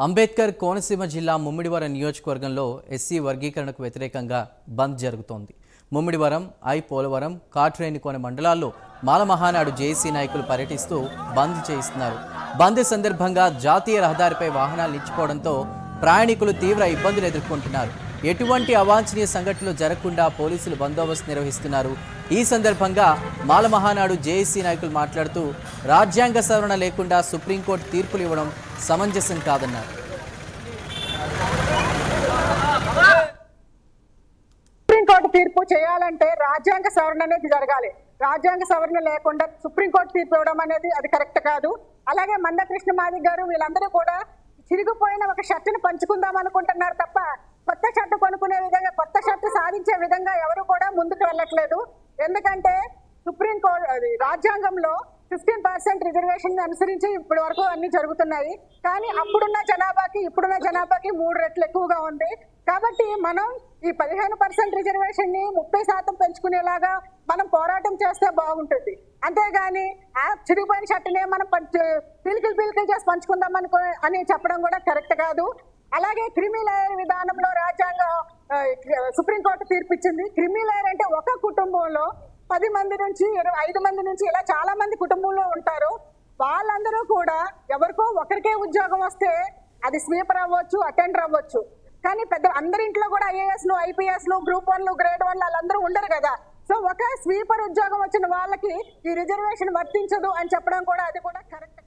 అంబేద్కర్ కోనసీమ జిల్లా ముమ్మిడివరం నియోజకవర్గంలో ఎస్సీ వర్గీకరణకు వ్యతిరేకంగా బంద్ జరుగుతోంది. ముమ్మిడివరం, పోలవరం, కాట్రేనికోన మండలాల్లో మాల మహానాడు జేఏసీ నాయకులు పర్యటిస్తూ బంద్ చేయిస్తున్నారు. బంద్ సందర్భంగా జాతీయ రహదారిపై వాహనాలు నిలిచిపోవడంతో ప్రయాణికులు తీవ్ర ఇబ్బందులు ఎదుర్కొంటున్నారు. ఎటువంటి అవాంఛనీయ సంఘటనలు జరగకుండా పోలీసులు బందోబస్తు నిర్వహిస్తున్నారు. ఈ సందర్భంగా మాల మహానాడు జేఏసీ నాయకులు మాట్లాడుతూ రాజ్యాంగ సవరణ లేకుండా సుప్రీంకోర్టు తీర్పులు ఇవ్వడం సమంజసం కాదన్నారు. సుప్రీంకోర్టు తీర్పు చేయాలంటే రాజ్యాంగ సవరణ అనేది జరగాలి. రాజ్యాంగ సవరణ లేకుండా సుప్రీంకోర్టు తీర్పు ఇవ్వడం అనేది అది కరెక్ట్ కాదు. అలాగే మందకృష్ణ మాదిగ గారు వీళ్ళందరూ కూడా చిరిగిపోయిన ఒక షర్టును పంచుకుందాం అనుకుంటున్నారు తప్ప కొత్త షర్టు కొనుక్కునే విధంగా, కొత్త షర్టు సాధించే విధంగా ఎవరు కూడా ముందుకు వెళ్ళట్లేదు. ఎందుకంటే సుప్రీంకోర్టు రాజ్యాంగంలో 15% రిజర్వేషన్ అనుసరించి ఇప్పటి వరకు అన్ని జరుగుతున్నాయి. కానీ అప్పుడున్న జనాభాకి ఇప్పుడున్న జనాభాకి 3 రెట్లు ఎక్కువగా ఉంది. కాబట్టి మనం ఈ 15% రిజర్వేషన్ ని 30% పెంచుకునేలాగా మనం పోరాటం చేస్తే బాగుంటుంది. అంతేగాని ఆ చిరిగిపోయిన షర్టునే మనం పిలికిలు చేసి పంచుకుందాం అని చెప్పడం కూడా కరెక్ట్ కాదు. అలాగే క్రిమి లేయర్ విధానంలో రాజ్యాంగం సుప్రీంకోర్టు తీర్పిచ్చింది. క్రిమి లేయర్ అంటే ఒక కుటుంబంలో 10 మంది నుంచి 5 మంది నుంచి ఇలా చాలా మంది కుటుంబంలో ఉంటారు. వాళ్ళందరూ కూడా ఎవరికో ఒకరికే ఉద్యోగం వస్తే అది స్వీపర్ అవ్వచ్చు, అటెండర్ అవ్వచ్చు. కానీ అందరింట్లో కూడా IASలు, IPSలు, గ్రూప్ 1లు, గ్రేడ్ 1లు వాళ్ళందరూ ఉండరు కదా. సో ఒక స్వీపర్ ఉద్యోగం వచ్చిన వాళ్ళకి ఈ రిజర్వేషన్ వర్తించదు అని చెప్పడం కూడా అది కూడా కరెక్ట్.